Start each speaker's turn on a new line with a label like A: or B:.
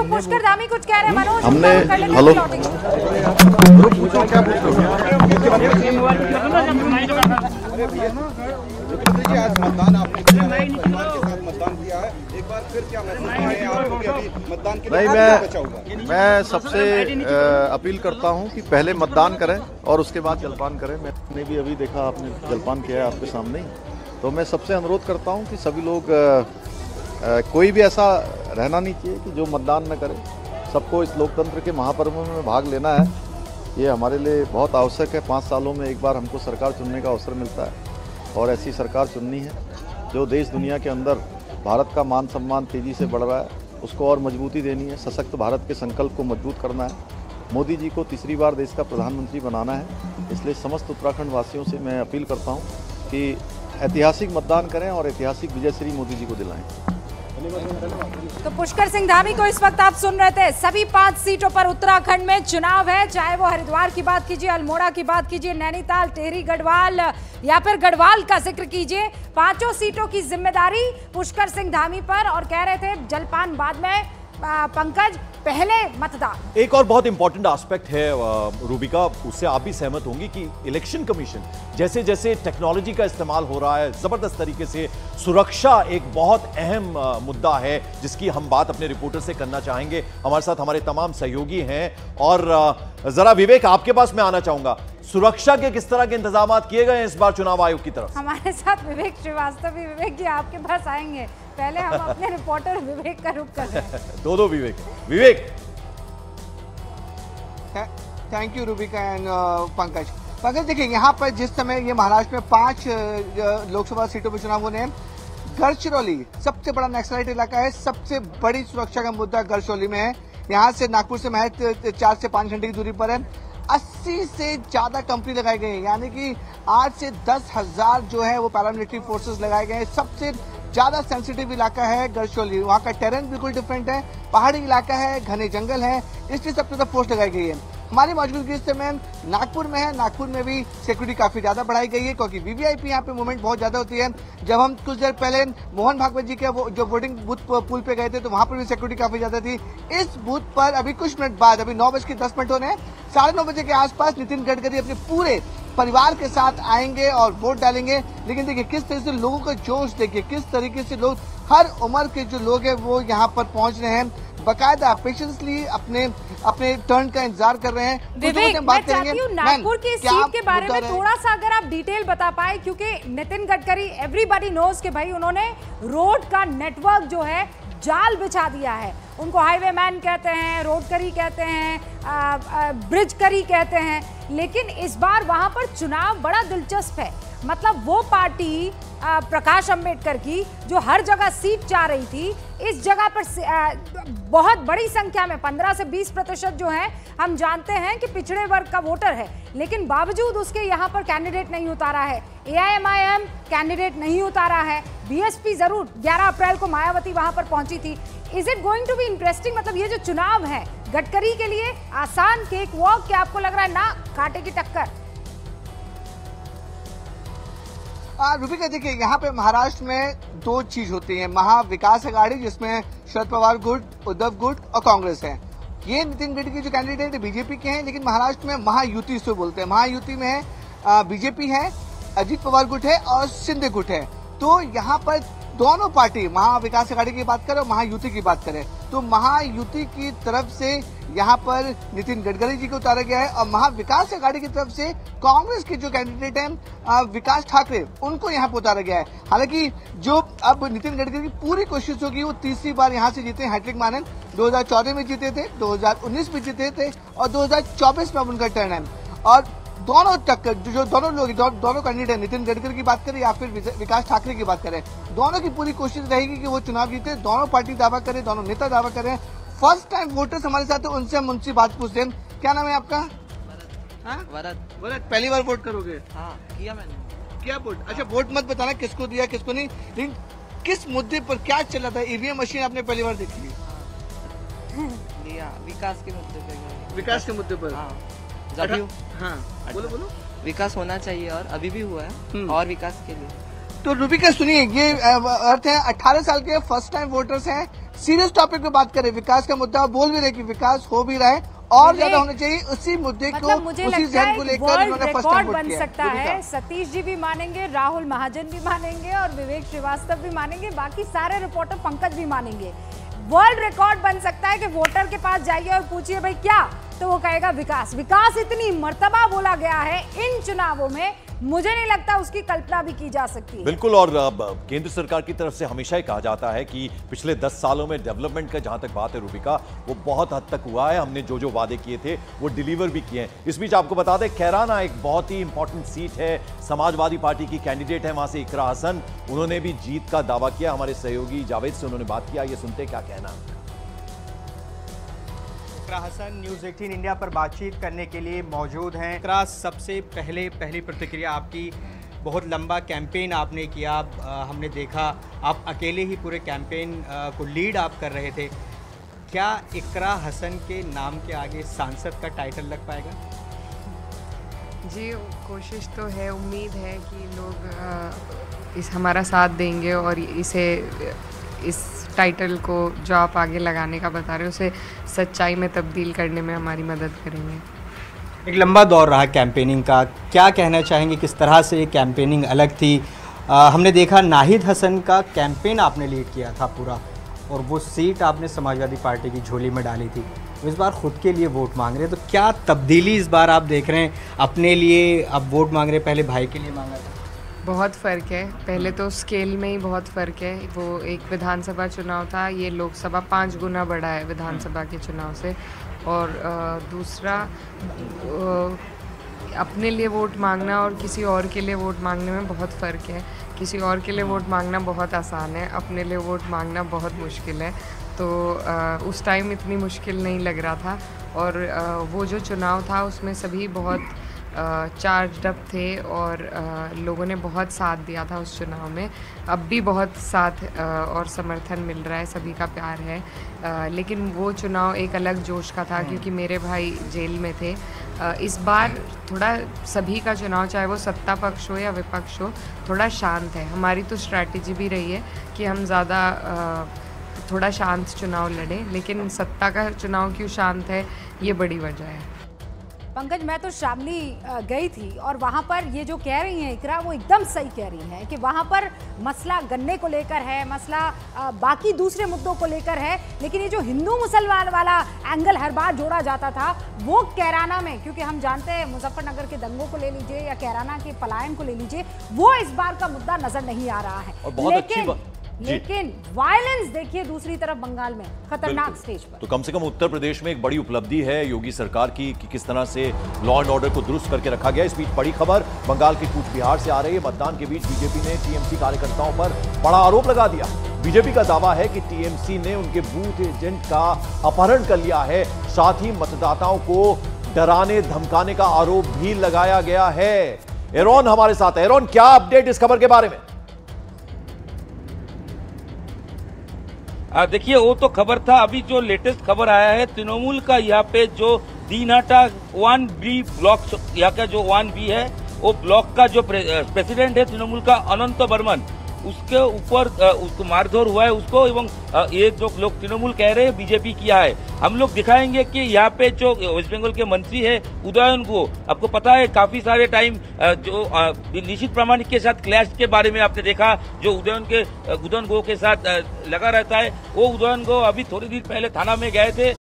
A: पुष्कर धामी कुछ कह रहे हैं, मनोज
B: हमने
A: हेलो
C: आज मतदान आपने किया है, परिवार के साथ मतदान किया है, एक बार फिर क्या महसूस है आपको कि अभी मतदान के लिए बचा हुआ?
B: मैं सबसे अपील करता हूं कि पहले मतदान करें और उसके बाद जलपान करें। मैंने भी अभी देखा आपने जलपान किया है आपके सामने ही, तो मैं सबसे अनुरोध करता हूं कि सभी लोग कोई भी ऐसा रहना नहीं चाहिए कि जो मतदान न करे। सबको इस लोकतंत्र के महापर्व में भाग लेना है, ये हमारे लिए बहुत आवश्यक है। 5 सालों में एक बार हमको सरकार चुनने का अवसर मिलता है और ऐसी सरकार चुननी है जो देश दुनिया के अंदर भारत का मान सम्मान तेज़ी से बढ़ रहा है, उसको और मजबूती देनी है। सशक्त भारत के संकल्प को मजबूत करना है। मोदी जी को तीसरी बार देश का प्रधानमंत्री बनाना है। इसलिए समस्त उत्तराखंड वासियों से मैं अपील करता हूँ कि ऐतिहासिक मतदान करें और ऐतिहासिक विजय श्री मोदी जी को दिलाएं।
A: तो पुष्कर सिंह धामी को इस वक्त आप सुन रहे थे। सभी 5 सीटों पर उत्तराखंड में चुनाव है, चाहे वो हरिद्वार की बात कीजिए, अल्मोड़ा की बात कीजिए, नैनीताल, टिहरी, गढ़वाल या फिर गढ़वाल का जिक्र कीजिए। 5 सीटों की जिम्मेदारी पुष्कर सिंह धामी पर, और कह रहे थे जलपान बाद में। पंकज, पहले मतदान।
D: एक और बहुत इंपॉर्टेंट एस्पेक्ट है रूबिका, उससे आप भी सहमत होंगी कि इलेक्शन कमीशन जैसे जैसे टेक्नोलॉजी का इस्तेमाल हो रहा है जबरदस्त तरीके से, सुरक्षा एक बहुत अहम मुद्दा है जिसकी हम बात अपने रिपोर्टर से करना चाहेंगे। हमारे साथ हमारे तमाम सहयोगी हैं और जरा विवेक आपके पास मैं आना चाहूंगा, सुरक्षा के किस तरह के इंतजाम किए गए हैं इस बार चुनाव आयोग की तरफ?
A: हमारे साथ विवेक श्रीवास्तव भी। विवेक जी आपके पास आएंगे, पहले हम अपने रिपोर्टर विवेक का रुख कर रहे हैं।
D: दो Vivek.
E: Thank you Rubika and Pankaj. देखिए यहाँ पर जिस समय ये महाराष्ट्र में 5 लोकसभा सीटों पर चुनाव होने हैं, गढ़चिरौली सबसे बड़ा नक्सलाइट इलाका है। सबसे बड़ी सुरक्षा का मुद्दा गढ़चिरौली में है। यहाँ से नागपुर से महज 4 से 5 घंटे की दूरी पर है। 80 से ज्यादा कंपनी लगाई गई है, यानी कि 8 से 10 हजार जो है वो पैरामिलिट्री फोर्सेस लगाए गए हैं। सबसे ज्यादा सेंसिटिव इलाका है गढ़चिरौली। वहाँ का टेरेन बिल्कुल डिफरेंट है, पहाड़ी इलाका है, घने जंगल है, इसलिए सबसे ज्यादा फोर्स लगाई गई है। हमारी मौजूदगी इस समय नागपुर में है। नागपुर में भी सिक्योरिटी काफी ज्यादा बढ़ाई गई है क्योंकि वीवीआईपी यहाँ पे मूवमेंट बहुत ज्यादा होती है। जब हम कुछ देर पहले मोहन भागवत जी के जो वोटिंग बूथ पुल पे गए थे तो वहां पर भी सिक्योरिटी काफी ज्यादा थी। इस बूथ पर अभी कुछ मिनट बाद, अभी 9:10 होने हैं, 9:30 बजे के आसपास नितिन गडकरी अपने पूरे परिवार के साथ आएंगे और वोट डालेंगे। लेकिन देखिए किस तरह से लोगों का जोश, देखिए किस तरीके से लोग, हर उम्र के जो लोग हैं वो यहाँ पर पहुंच रहे हैं, बकायदा पेशेंसली अपने टर्न का इंतजार कर रहे हैं।
A: विवेक, मैं चाहती हूँ नागपुर की सीट के बारे में थोड़ा सा अगर आप डिटेल बता पाए, क्योंकि नितिन गडकरी एवरीबॉडी नोज कि भाई उन्होंने रोड का नेटवर्क जो है जाल बिछा दिया है। उनको हाईवे मैन कहते हैं, रोड करी कहते हैं, ब्रिज करी कहते हैं, लेकिन इस बार वहां पर चुनाव बड़ा दिलचस्प है। मतलब वो पार्टी प्रकाश अंबेडकर की जो हर जगह सीट चाह रही थी, इस जगह पर बहुत बड़ी संख्या में 15 से 20% जो है हम जानते हैं कि पिछड़े वर्ग का वोटर है, लेकिन बावजूद उसके यहाँ पर कैंडिडेट नहीं उतारा है। एआईएमआईएम कैंडिडेट नहीं उतारा है। बीएसपी जरूर 11 अप्रैल को मायावती वहां पर पहुंची थी। Is it going to be interesting? मतलब ये जो चुनाव है गडकरी के लिए आसान केक वॉक, क्या आपको लग रहा है ना कांटे की टक्कर?
E: रूबिका देखिए यहाँ पे महाराष्ट्र में 2 चीज होती है, महाविकास अघाड़ी जिसमें शरद पवार गुट, उद्धव गुट और कांग्रेस है। ये नितिन गडकरी जो कैंडिडेट है बीजेपी के हैं, लेकिन महाराष्ट्र में महायुति से बोलते हैं। महायुति में बीजेपी है, अजित पवार गुट है और शिंदे गुट है। तो यहाँ पर दोनों पार्टी, महाविकास अघाड़ी की बात करें और महायुति की बात करें, तो महायुति की तरफ से यहाँ पर नितिन गडकरी जी को उतारा गया है और महाविकास अघाड़ी की तरफ से कांग्रेस के जो कैंडिडेट हैं विकास ठाकरे, उनको यहाँ पर उतारा गया है। हालांकि जो अब नितिन गडकरी की पूरी कोशिश होगी, वो तीसरी बार यहाँ से जीते, हैट्रिक माने। 2014 में जीते थे, 2019 में जीते थे और 2024 में अब उनका टर्न है। और दोनों टक्कर जो दोनों लोग, दोनों कैंडिडेट, नितिन गडकरी की बात करें या फिर विकास ठाकरे की बात करें, दोनों की पूरी कोशिश रहेगी कि वो चुनाव जीते। दोनों पार्टी दावा करें, दोनों नेता दावा करें। फर्स्ट टाइम वोटर्स हमारे साथ है, उनसे हम उनसे बात पूछते हैं। क्या नाम है आपका? वरद। पहली बार वोट करोगे?
F: हाँ, किया मैंने।
E: क्या वोट? अच्छा, वोट मत बताना किसको दिया किसको नहीं, लेकिन किस मुद्दे पर क्या चल रहा था? ईवीएम मशीन आपने पहली बार देखी?
F: लिया, विकास के मुद्दे पे।
E: विकास के मुद्दे पर?
F: हाँ,
E: बोलो।
F: विकास होना चाहिए और अभी भी हुआ है और विकास के लिए
E: तो रूबिका सुनिए, ये अर्थ है 18 साल के फर्स्ट टाइम वोटर्स हैं, सीरियस टॉपिक पे बात करें, विकास का मुद्दा बोल भी रहे कि विकास हो भी रहा है और ज्यादा होना चाहिए, उसी मुद्दे को उसी जहन को लेकर इन्होंने फर्स्ट टाइम वोट किया।
A: बन सकता है, सतीश जी भी मानेंगे, राहुल महाजन भी मानेंगे और विवेक श्रीवास्तव भी मानेंगे, बाकी सारे रिपोर्टर पंकज भी मानेंगे। वर्ल्ड रिकॉर्ड बन सकता है कि वोटर के पास जाइए और पूछिए भाई क्या, तो वो कहेगा विकास। विकास इतनी मर्तबा बोला गया है इन चुनावों में, मुझे नहीं लगता उसकी कल्पना भी की जा सकती है।
D: बिल्कुल, और केंद्र सरकार की तरफ से हमेशा ही कहा जाता है कि पिछले 10 सालों में डेवलपमेंट का जहां तक बात है रूबिका, वो बहुत हद तक हुआ है। हमने जो जो वादे किए थे वो डिलीवर भी किए हैं। इस बीच आपको बता दें, कैराना एक बहुत ही इंपॉर्टेंट सीट है, समाजवादी पार्टी की कैंडिडेट है वहां से इकरा हसन, उन्होंने भी जीत का दावा किया। हमारे सहयोगी जावेद से उन्होंने बात किया, ये सुनते क्या कहना।
G: इकरा हसन न्यूज़ 18 इंडिया पर बातचीत करने के लिए मौजूद हैं। इकरा, सबसे पहली प्रतिक्रिया आपकी, बहुत लंबा कैंपेन आपने किया, हमने देखा आप अकेले ही पूरे कैंपेन को लीड आप कर रहे थे। क्या इकरा हसन के नाम के आगे सांसद का टाइटल लग पाएगा?
H: जी, कोशिश तो है, उम्मीद है कि लोग इस हमारा साथ देंगे और इस टाइटल को जो आप आगे लगाने का बता रहे हो उसे सच्चाई में तब्दील करने में हमारी मदद करेंगे।
G: एक लंबा दौर रहा कैंपेनिंग का, क्या कहना चाहेंगे, किस तरह से ये कैंपेनिंग अलग थी? हमने देखा नाहिद हसन का कैंपेन आपने लीड किया था पूरा, और वो सीट आपने समाजवादी पार्टी की झोली में डाली थी। इस बार खुद के लिए वोट मांग रहे हैं, तो क्या तब्दीली इस बार आप देख रहे हैं? अपने लिए अब वोट मांग रहे हैं, पहले भाई के लिए मांगा था।
H: बहुत फ़र्क है, पहले तो स्केल में ही बहुत फ़र्क है। वो एक विधानसभा चुनाव था, ये लोकसभा 5 गुना बड़ा है विधानसभा के चुनाव से। और दूसरा, अपने लिए वोट मांगना और किसी और के लिए वोट मांगने में बहुत फ़र्क है। किसी और के लिए वोट मांगना बहुत आसान है, अपने लिए वोट मांगना बहुत मुश्किल है। तो उस टाइम इतनी मुश्किल नहीं लग रहा था, और वो जो चुनाव था उसमें सभी बहुत चार्ज्ड अप थे और लोगों ने बहुत साथ दिया था उस चुनाव में। अब भी बहुत साथ और समर्थन मिल रहा है, सभी का प्यार है। लेकिन वो चुनाव एक अलग जोश का था क्योंकि मेरे भाई जेल में थे। इस बार थोड़ा सभी का चुनाव, चाहे वो सत्ता पक्ष हो या विपक्ष हो, थोड़ा शांत है। हमारी तो स्ट्रैटेजी भी रही है कि हम ज़्यादा थोड़ा शांत चुनाव लड़ें, लेकिन सत्ता का चुनाव क्यों शांत है, ये बड़ी वजह है।
A: पंकज, मैं तो शामली गई थी और वहाँ पर ये जो कह रही हैं इकरा, वो एकदम सही कह रही हैं कि वहाँ पर मसला गन्ने को लेकर है, मसला बाकी दूसरे मुद्दों को लेकर है, लेकिन ये जो हिंदू मुसलमान वाला एंगल हर बार जोड़ा जाता था वो कैराना में, क्योंकि हम जानते हैं मुजफ्फरनगर के दंगों को ले लीजिए या कैराना के पलायन को ले लीजिए, वो इस बार का मुद्दा नजर नहीं आ रहा है। लेकिन वायलेंस देखिए दूसरी तरफ बंगाल में खतरनाक स्टेज पर।
D: तो कम से कम उत्तर प्रदेश में एक बड़ी उपलब्धि है योगी सरकार की कि किस तरह से लॉ एंड ऑर्डर को दुरुस्त करके रखा गया। इस बीच बड़ी खबर बंगाल के कूच बिहार से आ रही है। मतदान के बीच बीजेपी ने टीएमसी कार्यकर्ताओं पर बड़ा आरोप लगा दिया। बीजेपी का दावा है कि टीएमसी ने उनके बूथ एजेंट का अपहरण कर लिया है, साथ ही मतदाताओं को डराने धमकाने का आरोप भी लगाया गया है। एरोन हमारे साथ है। एरोन, क्या अपडेट इस खबर के बारे में?
I: देखिए, वो तो खबर था, अभी जो लेटेस्ट खबर आया है तृणमूल का यहाँ पे जो दीनहाटा 1B ब्लॉक, यहाँ का जो 1B है वो ब्लॉक का जो प्रेसिडेंट है तृणमूल का अनंत बर्मन, उसके ऊपर उसको मारधोर हुआ है उसको, एवं ये जो लोग तृणमूल कह रहे हैं बीजेपी किया है। हम लोग दिखाएंगे कि यहाँ पे जो वेस्ट बंगाल के मंत्री है उदयन गुह, आपको पता है काफी सारे टाइम जो निशित प्रामाणिक के साथ क्लैश के बारे में आपने देखा, जो उदयन गुह के साथ लगा रहता है, वो उदयन गुह अभी थोड़ी देर पहले थाना में गए थे।